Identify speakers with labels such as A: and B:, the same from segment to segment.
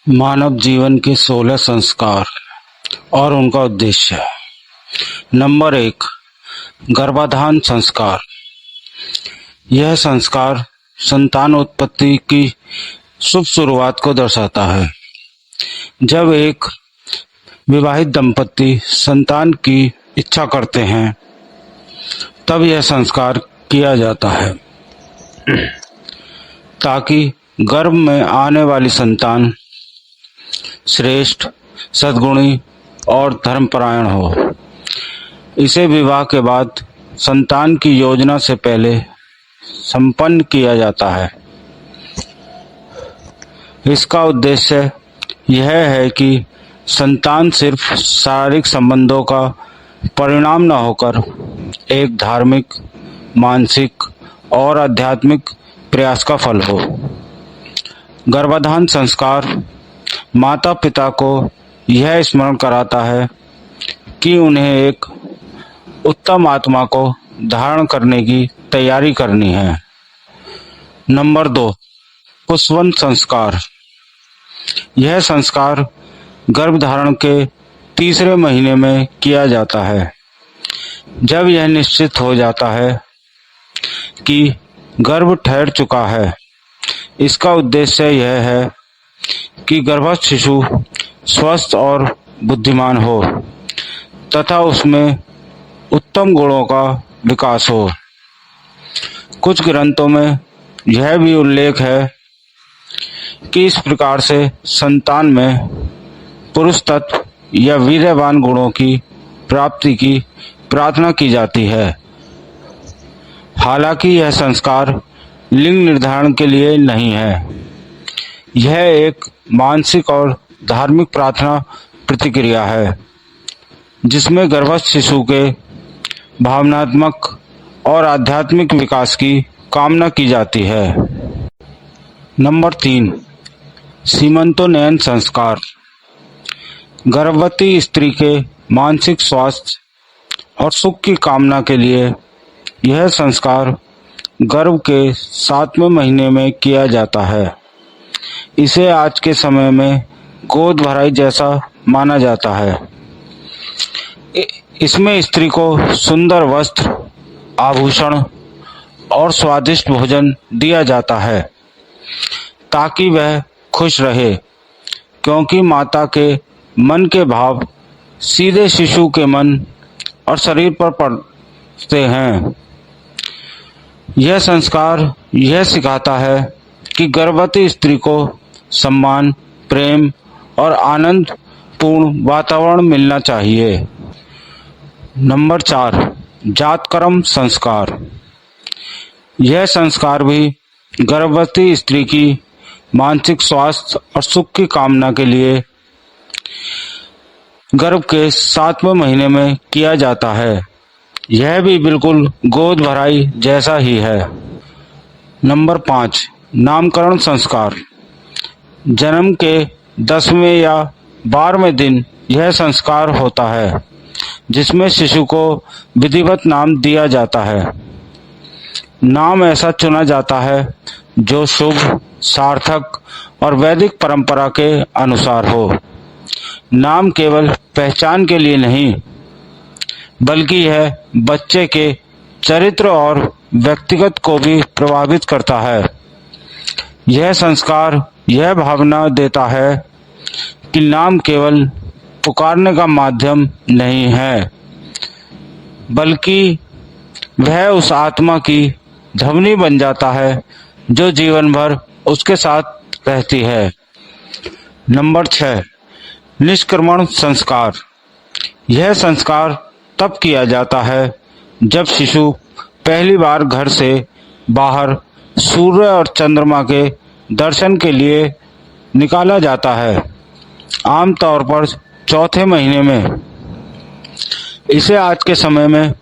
A: मानव जीवन के 16 संस्कार और उनका उद्देश्य। नंबर 1, गर्भाधान संस्कार। यह संस्कार संतान उत्पत्ति की शुभ शुरुआत को दर्शाता है। जब एक विवाहित दंपति संतान की इच्छा करते हैं तब यह संस्कार किया जाता है ताकि गर्भ में आने वाली संतान श्रेष्ठ, सद्गुणी और धर्मपरायण हो। इसे विवाह के बाद संतान की योजना से पहले संपन्न किया जाता है। इसका उद्देश्य यह है कि संतान सिर्फ शारीरिक संबंधों का परिणाम न होकर एक धार्मिक, मानसिक और आध्यात्मिक प्रयास का फल हो। गर्भाधान संस्कार माता पिता को यह स्मरण कराता है कि उन्हें एक उत्तम आत्मा को धारण करने की तैयारी करनी है। नंबर 2, पुंसवन संस्कार। यह संस्कार गर्भधारण के तीसरे महीने में किया जाता है। जब यह निश्चित हो जाता है कि गर्भ ठहर चुका है। इसका उद्देश्य यह है कि गर्भस्थ शिशु स्वस्थ और बुद्धिमान हो तथा उसमें उत्तम गुणों का विकास हो। कुछ ग्रंथों में यह भी उल्लेख है कि इस प्रकार से संतान में पुरुष तत्व या वीर्यवान गुणों की प्राप्ति की प्रार्थना की जाती है। हालांकि यह संस्कार लिंग निर्धारण के लिए नहीं है। यह एक मानसिक और धार्मिक प्रार्थना प्रतिक्रिया है जिसमें गर्भस्थ शिशु के भावनात्मक और आध्यात्मिक विकास की कामना की जाती है। नंबर 3, सीमंतोन्नयन संस्कार। गर्भवती स्त्री के मानसिक स्वास्थ्य और सुख की कामना के लिए यह संस्कार गर्भ के 7वें महीने में किया जाता है। इसे आज के समय में गोद भराई जैसा माना जाता है। इसमें स्त्री को सुंदर वस्त्र, आभूषण और स्वादिष्ट भोजन दिया जाता है ताकि वह खुश रहे, क्योंकि माता के मन के भाव सीधे शिशु के मन और शरीर पर पड़ते हैं। यह संस्कार यह सिखाता है कि गर्भवती स्त्री को सम्मान, प्रेम और आनंद पूर्ण वातावरण मिलना चाहिए। नंबर 4, जातकर्म संस्कार। यह संस्कार भी गर्भवती स्त्री की मानसिक स्वास्थ्य और सुख की कामना के लिए गर्भ के 7वें महीने में किया जाता है। यह भी बिल्कुल गोद भराई जैसा ही है। नंबर 5, नामकरण संस्कार। जन्म के 10वें या 12वें दिन यह संस्कार होता है जिसमें शिशु को विधिवत नाम दिया जाता है। नाम ऐसा चुना जाता है जो शुभ, सार्थक और वैदिक परंपरा के अनुसार हो। नाम केवल पहचान के लिए नहीं बल्कि यह बच्चे के चरित्र और व्यक्तिगत को भी प्रभावित करता है। यह संस्कार यह भावना देता है कि नाम केवल पुकारने का माध्यम नहीं है बल्कि वह उस आत्मा की ध्वनि बन जाता है जो जीवन भर उसके साथ रहती है। नंबर 6, निष्क्रमण संस्कार। यह संस्कार तब किया जाता है जब शिशु पहली बार घर से बाहर सूर्य और चंद्रमा के दर्शन के लिए निकाला जाता है, आमतौर पर 4थे महीने में। इसे आज के समय में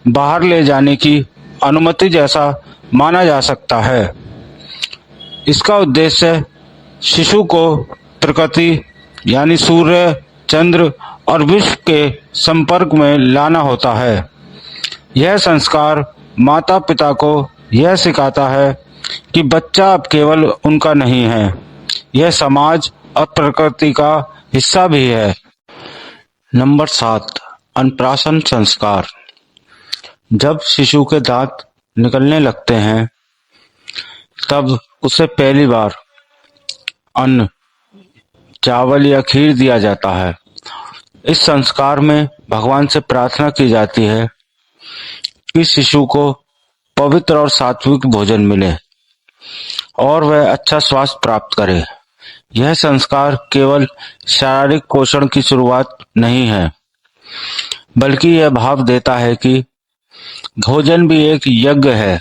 A: बाहर ले जाने की अनुमति जैसा माना जा सकता है। इसका उद्देश्य शिशु को प्रकृति यानी सूर्य, चंद्र और विश्व के संपर्क में लाना होता है। यह संस्कार माता पिता को यह सिखाता है कि बच्चा अब केवल उनका नहीं है, यह समाज और प्रकृति का हिस्सा भी है। नंबर 7, अन्नप्राशन संस्कार। जब शिशु के दांत निकलने लगते हैं तब उसे पहली बार अन्न, चावल या खीर दिया जाता है। इस संस्कार में भगवान से प्रार्थना की जाती है कि शिशु को पवित्र और सात्विक भोजन मिले और वह अच्छा स्वास्थ्य प्राप्त करे। यह संस्कार केवल शारीरिक पोषण की शुरुआत नहीं है, बल्कि यह भाव देता है कि भोजन भी एक यज्ञ है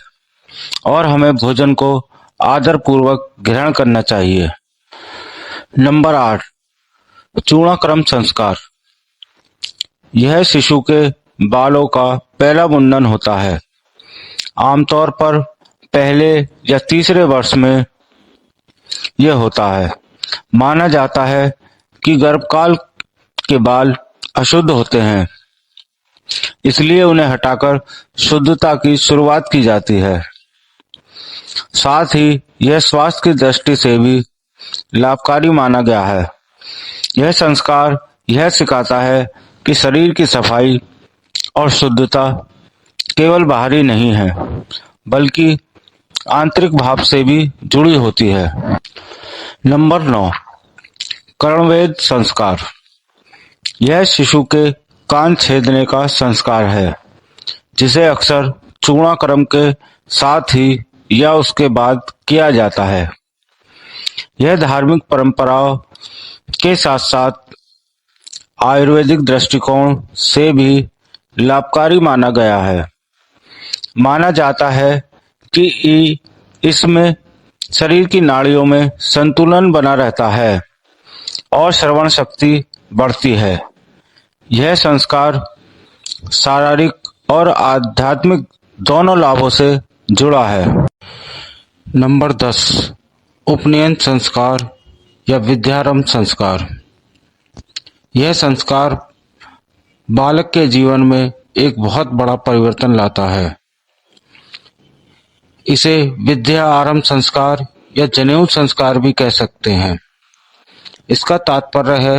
A: और हमें भोजन को आदर पूर्वक ग्रहण करना चाहिए। नंबर 8, चूड़ाक्रम संस्कार। यह शिशु के बालों का पहला मुंडन होता है। आमतौर पर पहले या तीसरे वर्ष में यह होता है। माना जाता है कि गर्भकाल के बाल अशुद्ध होते हैं, इसलिए उन्हें हटाकर शुद्धता की शुरुआत की जाती है। साथ ही यह स्वास्थ्य की दृष्टि से भी लाभकारी माना गया है। यह संस्कार यह सिखाता है कि शरीर की सफाई और शुद्धता केवल बाहरी नहीं है, बल्कि आंतरिक भाव से भी जुड़ी होती है। नंबर 9, कर्णवेध संस्कार। यह शिशु के कान छेदने का संस्कार है, जिसे अक्सर चूड़ाक्रम के साथ ही या उसके बाद किया जाता है। यह धार्मिक परंपराओं के साथ साथ आयुर्वेदिक दृष्टिकोण से भी लाभकारी माना गया है। माना जाता है कि इसमें शरीर की नाड़ियों में संतुलन बना रहता है और श्रवण शक्ति बढ़ती है। यह संस्कार शारीरिक और आध्यात्मिक दोनों लाभों से जुड़ा है। नंबर 10, उपनयन संस्कार या विद्यारंभ संस्कार। यह संस्कार बालक के जीवन में एक बहुत बड़ा परिवर्तन लाता है। इसे विद्या आरंभ संस्कार या जनेऊ संस्कार भी कह सकते हैं। इसका तात्पर्य है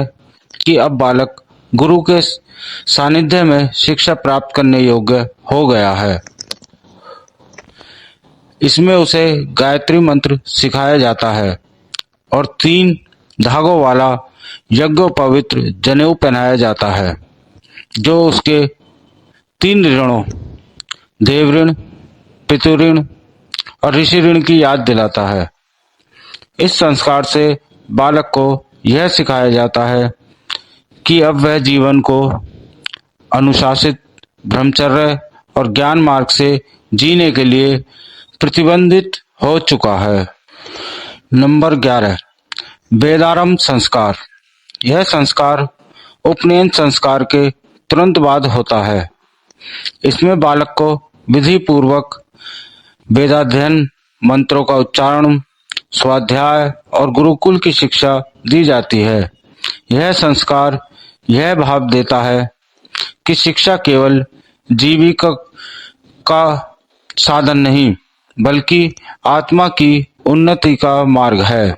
A: कि अब बालक गुरु के सानिध्य में शिक्षा प्राप्त करने योग्य हो गया है। इसमें उसे गायत्री मंत्र सिखाया जाता है और 3 धागों वाला यज्ञोपवित्र जनेऊ पहनाया जाता है, जो उसके 3 ऋणों देव ऋण, पितृ ऋण और ऋषि ऋण की याद दिलाता है। इस संस्कार से बालक को यह सिखाया जाता है कि अब वह जीवन को अनुशासित, ब्रह्मचर्य और ज्ञान मार्ग से जीने के लिए प्रतिबंधित हो चुका है। नंबर 11, वेदारंभ संस्कार। यह संस्कार उपनयन संस्कार के तुरंत बाद होता है। इसमें बालक को विधि पूर्वक वेदाध्ययन, मंत्रों का उच्चारण, स्वाध्याय और गुरुकुल की शिक्षा दी जाती है। यह संस्कार यह भाव देता है कि शिक्षा केवल जीविका का साधन नहीं, बल्कि आत्मा की उन्नति का मार्ग है।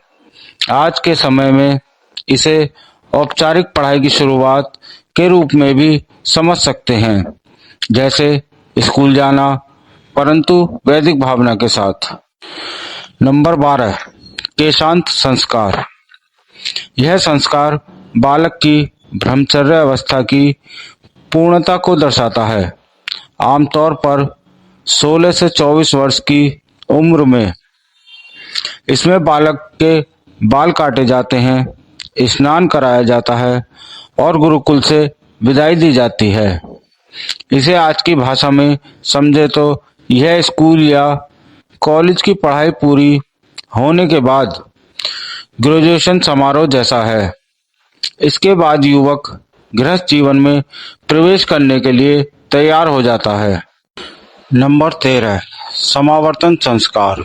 A: आज के समय में इसे औपचारिक पढ़ाई की शुरुआत के रूप में भी समझ सकते हैं, जैसे स्कूल जाना, परंतु वैदिक भावना के साथ। नंबर 12, केशांत संस्कार। यह संस्कार बालक की ब्रह्मचर्य अवस्था की पूर्णता को दर्शाता है। आमतौर पर 16 से 24 वर्ष की उम्र में इसमें बालक के बाल काटे जाते हैं, स्नान कराया जाता है और गुरुकुल से विदाई दी जाती है। इसे आज की भाषा में समझे तो यह स्कूल या कॉलेज की पढ़ाई पूरी होने के बाद ग्रेजुएशन समारोह जैसा है। इसके बाद युवक गृहस्थ जीवन में प्रवेश करने के लिए तैयार हो जाता है। नंबर 13, समावर्तन संस्कार।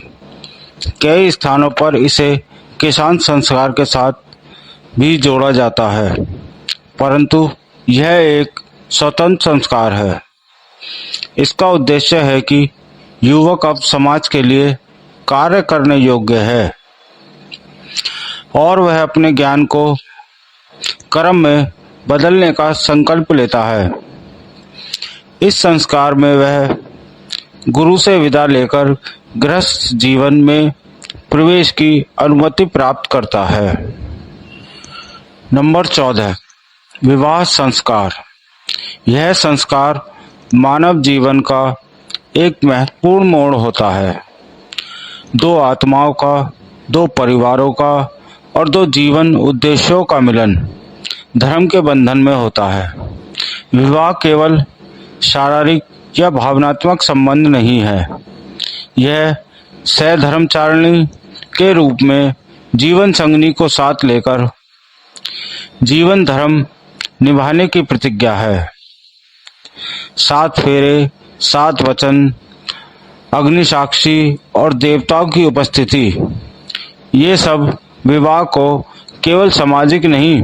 A: कई स्थानों पर इसे केशांत संस्कार के साथ भी जोड़ा जाता है, परंतु यह एक स्वतंत्र संस्कार है। इसका उद्देश्य है कि युवक अब समाज के लिए कार्य करने योग्य है। और वह अपने ज्ञान को कर्म में बदलने का संकल्प लेता है। इस संस्कार में वह गुरु से विदा लेकर गृहस्थ जीवन में प्रवेश की अनुमति प्राप्त करता है। नंबर 14, विवाह संस्कार। यह संस्कार मानव जीवन का एक महत्वपूर्ण मोड़ होता है। दो आत्माओं का, दो परिवारों का और दो जीवन उद्देश्यों का मिलन धर्म के बंधन में होता है। विवाह केवल शारीरिक या भावनात्मक संबंध नहीं है, यह सहधर्मचारिणी के रूप में जीवन संगनी को साथ लेकर जीवन धर्म निभाने की प्रतिज्ञा है। 7 फेरे, 7 वचन, अग्निसाक्षी और देवताओं की उपस्थिति, ये सब विवाह को केवल सामाजिक नहीं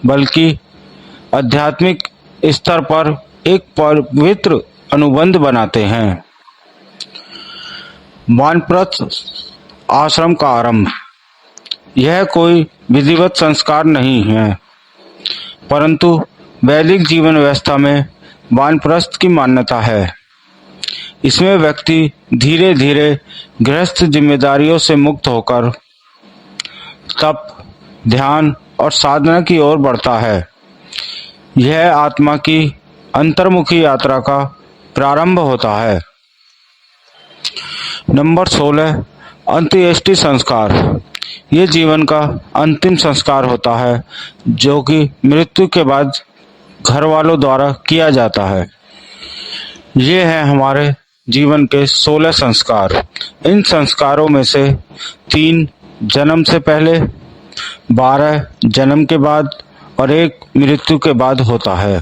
A: बल्कि आध्यात्मिक स्तर पर एक पवित्र अनुबंध बनाते हैं। वानप्रस्थ आश्रम का आरंभ। यह कोई विधिवत संस्कार नहीं है, परंतु वैदिक जीवन व्यवस्था में वानप्रस्थ की मान्यता है। इसमें व्यक्ति धीरे धीरे गृहस्थ जिम्मेदारियों से मुक्त होकर तप, ध्यान और साधना की ओर बढ़ता है। यह आत्मा की अंतर्मुखी यात्रा का प्रारंभ होता है। नंबर 16, अंत्येष्टि संस्कार। ये जीवन का अंतिम संस्कार होता है जो कि मृत्यु के बाद घर वालों द्वारा किया जाता है। ये हैं हमारे जीवन के 16 संस्कार। इन संस्कारों में से 3 जन्म से पहले, 12 जन्म के बाद और 1 मृत्यु के बाद होता है।